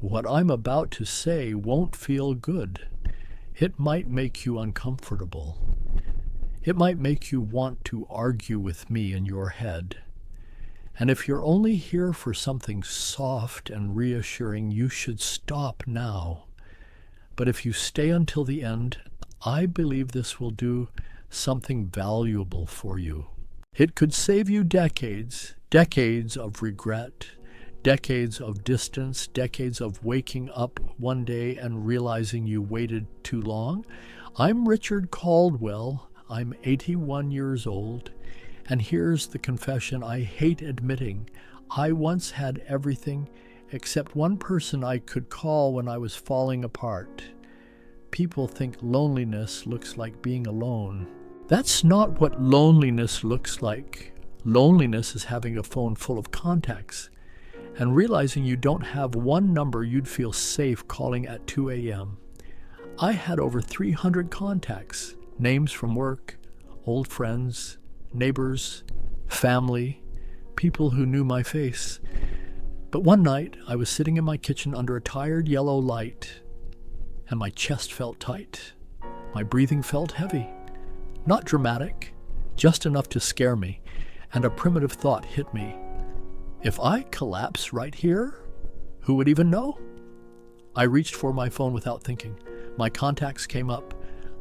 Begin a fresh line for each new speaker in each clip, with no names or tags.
What I'm about to say won't feel good. It might make you uncomfortable. It might make you want to argue with me in your head. And if you're only here for something soft and reassuring, you should stop now. But if you stay until the end, I believe this will do something valuable for you. It could save you decades of regret, decades of distance, decades of waking up one day and realizing you waited too long. I'm Richard Caldwell. I'm 81 years old. And here's the confession I hate admitting. I once had everything except one person I could call when I was falling apart. People think loneliness looks like being alone. That's not what loneliness looks like. Loneliness is having a phone full of contacts and realizing you don't have one number you'd feel safe calling at 2 a.m. I had over 300 contacts, names from work, old friends, neighbors, family, people who knew my face. But one night, I was sitting in my kitchen under a tired yellow light, and my chest felt tight. My breathing felt heavy. Not dramatic, just enough to scare me, and a primitive thought hit me. If I collapse right here, who would even know? I reached for my phone without thinking. My contacts came up.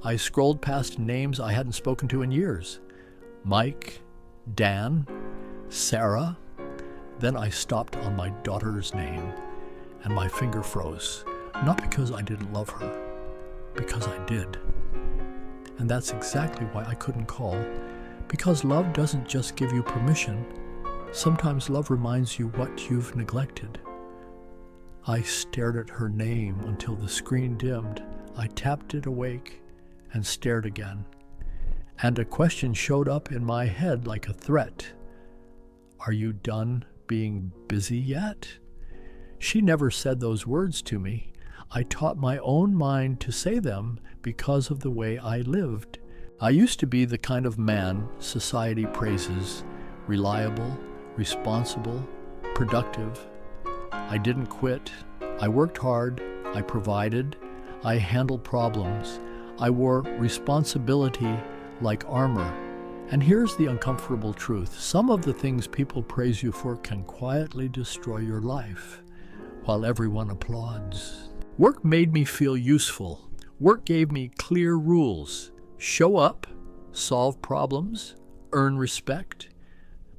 I scrolled past names I hadn't spoken to in years. Mike, Dan, Sarah. Then I stopped on my daughter's name, and my finger froze. Not because I didn't love her, because I did. And that's exactly why I couldn't call. Because love doesn't just give you permission. Sometimes love reminds you what you've neglected. I stared at her name until the screen dimmed. I tapped it awake and stared again. And a question showed up in my head like a threat. Are you done being busy yet? She never said those words to me. I taught my own mind to say them because of the way I lived. I used to be the kind of man society praises, reliable, responsible, productive. I didn't quit. I worked hard. I provided. I handled problems. I wore responsibility like armor. And here's the uncomfortable truth. Some of the things people praise you for can quietly destroy your life while everyone applauds. Work made me feel useful. Work gave me clear rules. Show up, solve problems, earn respect.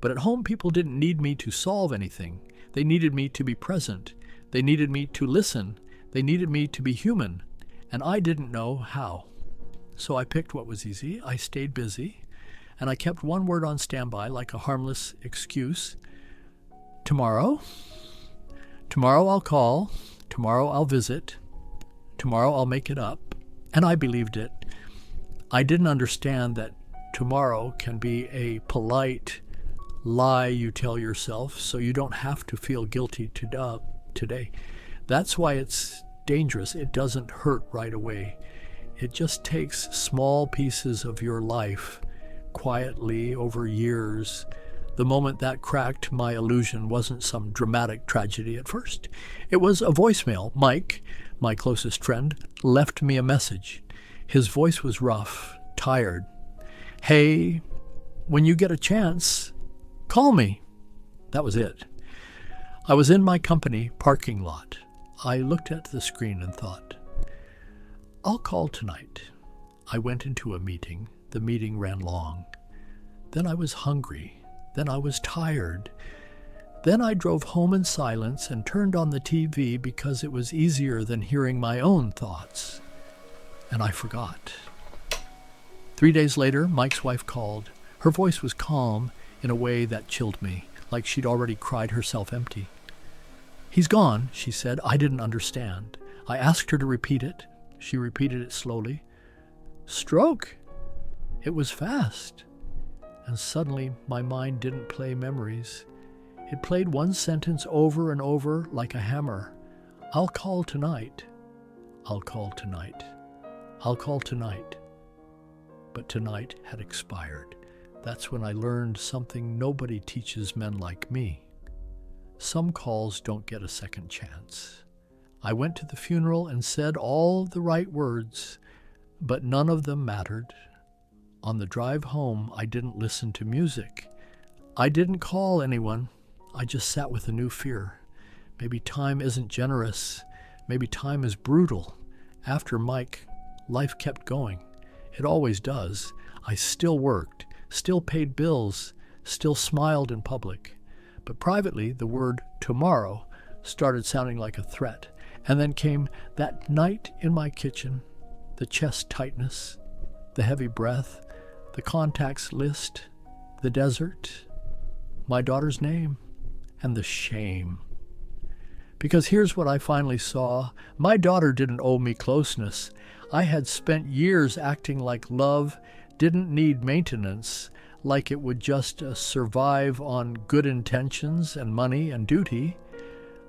But at home, people didn't need me to solve anything. They needed me to be present. They needed me to listen. They needed me to be human. And I didn't know how. So I picked what was easy. I stayed busy. And I kept one word on standby like a harmless excuse. Tomorrow. Tomorrow I'll call. Tomorrow I'll visit. Tomorrow I'll make it up. And I believed it. I didn't understand that tomorrow can be a polite lie you tell yourself so you don't have to feel guilty today. That's why it's dangerous. It doesn't hurt right away. It just takes small pieces of your life quietly over years. The moment that cracked my illusion wasn't some dramatic tragedy at first. It was a voicemail. Mike, my closest friend, left me a message. His voice was rough, tired. Hey, when you get a chance, call me. That was it. I was in my company parking lot. I looked at the screen and thought, I'll call tonight. I went into a meeting. The meeting ran long. Then I was hungry. Then I was tired. Then I drove home in silence and turned on the TV because it was easier than hearing my own thoughts. And I forgot. 3 days later, Mike's wife called. Her voice was calm in a way that chilled me, like she'd already cried herself empty. He's gone, she said. I didn't understand. I asked her to repeat it. She repeated it slowly. Stroke. It was fast. And suddenly my mind didn't play memories. It played one sentence over and over like a hammer. I'll call tonight. I'll call tonight. I'll call tonight. But tonight had expired. That's when I learned something nobody teaches men like me. Some calls don't get a second chance. I went to the funeral and said all the right words, but none of them mattered. On the drive home, I didn't listen to music. I didn't call anyone. I just sat with a new fear. Maybe time isn't generous. Maybe time is brutal. After Mike, life kept going. It always does. I still worked, still paid bills, still smiled in public. But privately, the word tomorrow started sounding like a threat. And then came that night in my kitchen, the chest tightness, the heavy breath, the contacts list, the desert, my daughter's name, and the shame. Because here's what I finally saw. My daughter didn't owe me closeness. I had spent years acting like love didn't need maintenance, like it would just survive on good intentions and money and duty.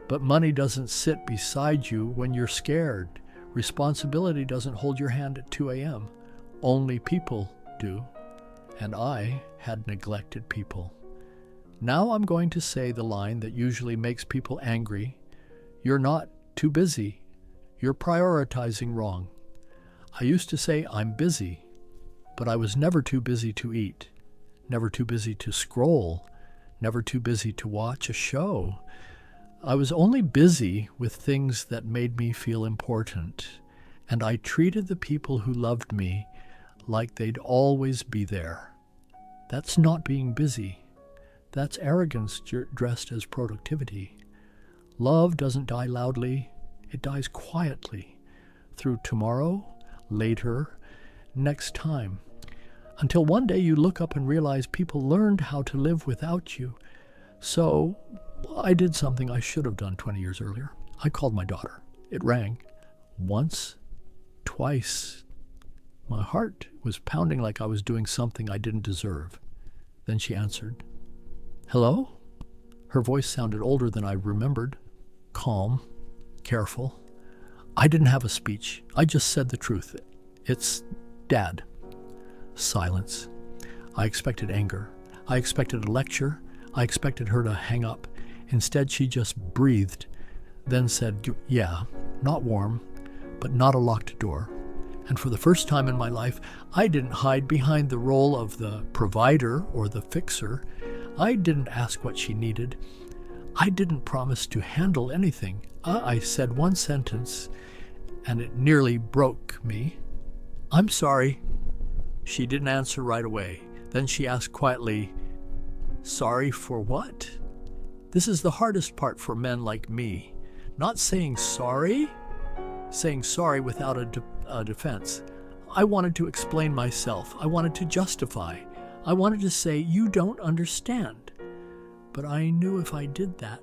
But money doesn't sit beside you when you're scared. Responsibility doesn't hold your hand at 2 a.m. Only people do. And I had neglected people. Now I'm going to say the line that usually makes people angry. You're not too busy. You're prioritizing wrong. I used to say I'm busy, but I was never too busy to eat, never too busy to scroll, never too busy to watch a show. I was only busy with things that made me feel important, and I treated the people who loved me like they'd always be there. That's not being busy. That's arrogance dressed as productivity. Love doesn't die loudly. It dies quietly through tomorrow, later, next time. Until one day you look up and realize people learned how to live without you. So I did something I should have done 20 years earlier. I called my daughter. It rang. Once, twice. My heart was pounding like I was doing something I didn't deserve. Then she answered. Hello? Her voice sounded older than I remembered. Calm, careful. I didn't have a speech. I just said the truth. It's Dad. Silence. I expected anger. I expected a lecture. I expected her to hang up. Instead, she just breathed, then said, yeah, not warm, but not a locked door. And for the first time in my life, I didn't hide behind the role of the provider or the fixer. I didn't ask what she needed. I didn't promise to handle anything. I said one sentence, and it nearly broke me. I'm sorry. She didn't answer right away. Then she asked quietly, sorry for what? This is the hardest part for men like me. Not saying sorry without a defense. I wanted to explain myself. I wanted to justify. I wanted to say, you don't understand. But I knew if I did that,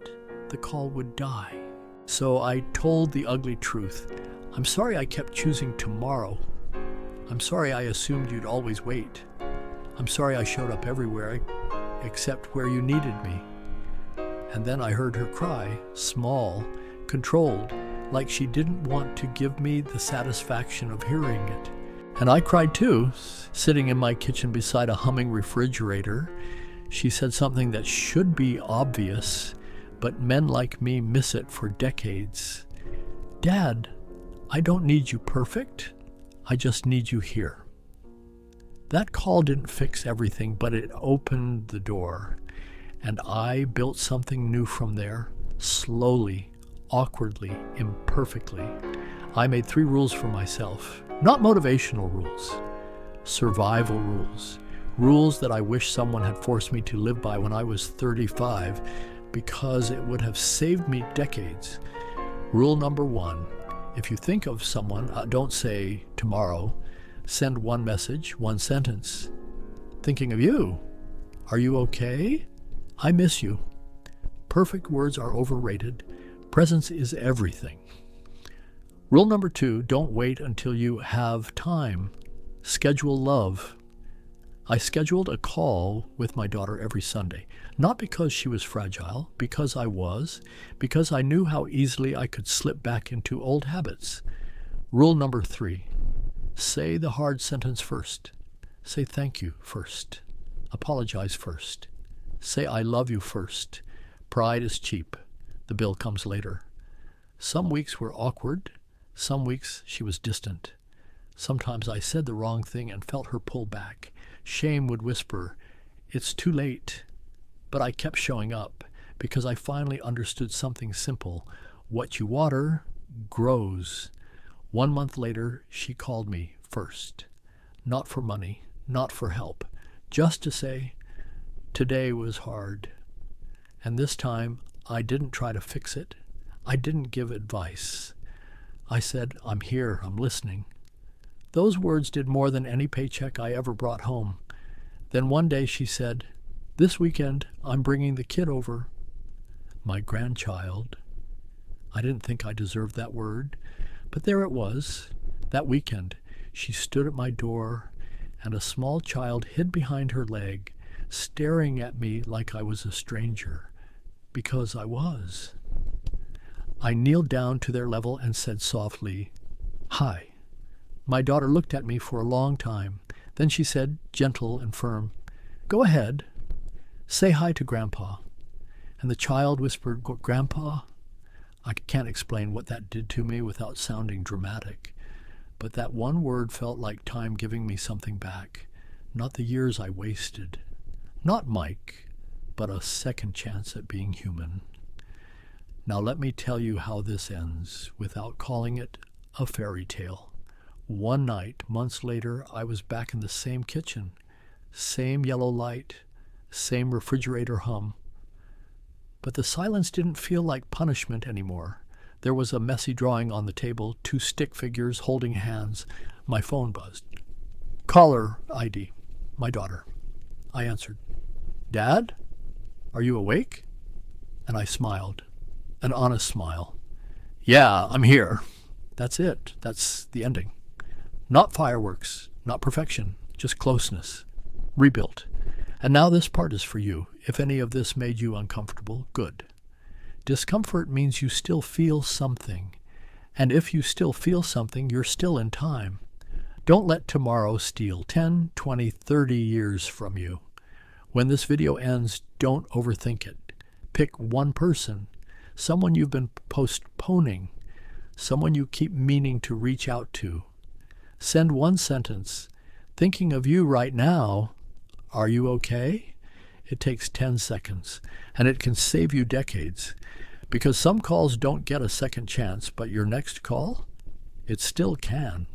the call would die. So I told the ugly truth. I'm sorry I kept choosing tomorrow. I'm sorry I assumed you'd always wait. I'm sorry I showed up everywhere except where you needed me. And then I heard her cry, small, controlled, like she didn't want to give me the satisfaction of hearing it. And I cried too, sitting in my kitchen beside a humming refrigerator. She said something that should be obvious, but men like me miss it for decades. Dad, I don't need you perfect. I just need you here. That call didn't fix everything, but it opened the door. And I built something new from there, slowly, awkwardly, imperfectly. I made 3 rules for myself, not motivational rules, survival rules, rules that I wish someone had forced me to live by when I was 35, because it would have saved me decades. Rule number 1, if you think of someone, don't say tomorrow, send one message, one sentence. Thinking of you. Are you okay? I miss you. Perfect words are overrated. Presence is everything. Rule number 2, don't wait until you have time. Schedule love. I scheduled a call with my daughter every Sunday, not because she was fragile, because I was, because I knew how easily I could slip back into old habits. Rule number 3, say the hard sentence first. Say thank you first. Apologize first. Say I love you first. Pride is cheap. The bill comes later. Some weeks were awkward. Some weeks she was distant. Sometimes I said the wrong thing and felt her pull back. Shame would whisper, "It's too late." But I kept showing up because I finally understood something simple. What you water grows. 1 month later, she called me first. Not for money, not for help, just to say, "Today was hard." And this time, I didn't try to fix it. I didn't give advice. I said, "I'm here, I'm listening." Those words did more than any paycheck I ever brought home. Then one day she said, "This weekend, I'm bringing the kid over." My grandchild. I didn't think I deserved that word, but there it was. That weekend, she stood at my door, and a small child hid behind her leg, staring at me like I was a stranger, because I was. I kneeled down to their level and said softly, "Hi." My daughter looked at me for a long time. Then she said, gentle and firm, "Go ahead. Say hi to Grandpa." And the child whispered, "Grandpa?" I can't explain what that did to me without sounding dramatic, but that one word felt like time giving me something back. Not the years I wasted. Not Mike, but a second chance at being human. Now let me tell you how this ends, without calling it a fairy tale. One night, months later, I was back in the same kitchen, same yellow light, same refrigerator hum. But the silence didn't feel like punishment anymore. There was a messy drawing on the table, 2 stick figures holding hands. My phone buzzed. Caller ID, my daughter. I answered. "Dad, are you awake?" And I smiled, an honest smile. "Yeah, I'm here." That's it. That's the ending. Not fireworks, not perfection, just closeness. Rebuilt. And now this part is for you. If any of this made you uncomfortable, good. Discomfort means you still feel something. And if you still feel something, you're still in time. Don't let tomorrow steal 10, 20, 30 years from you. When this video ends, don't overthink it. Pick one person, someone you've been postponing, someone you keep meaning to reach out to. Send one sentence. "Thinking of you right now. Are you okay?" It takes 10 seconds, and it can save you decades. Because some calls don't get a second chance, but your next call, it still can.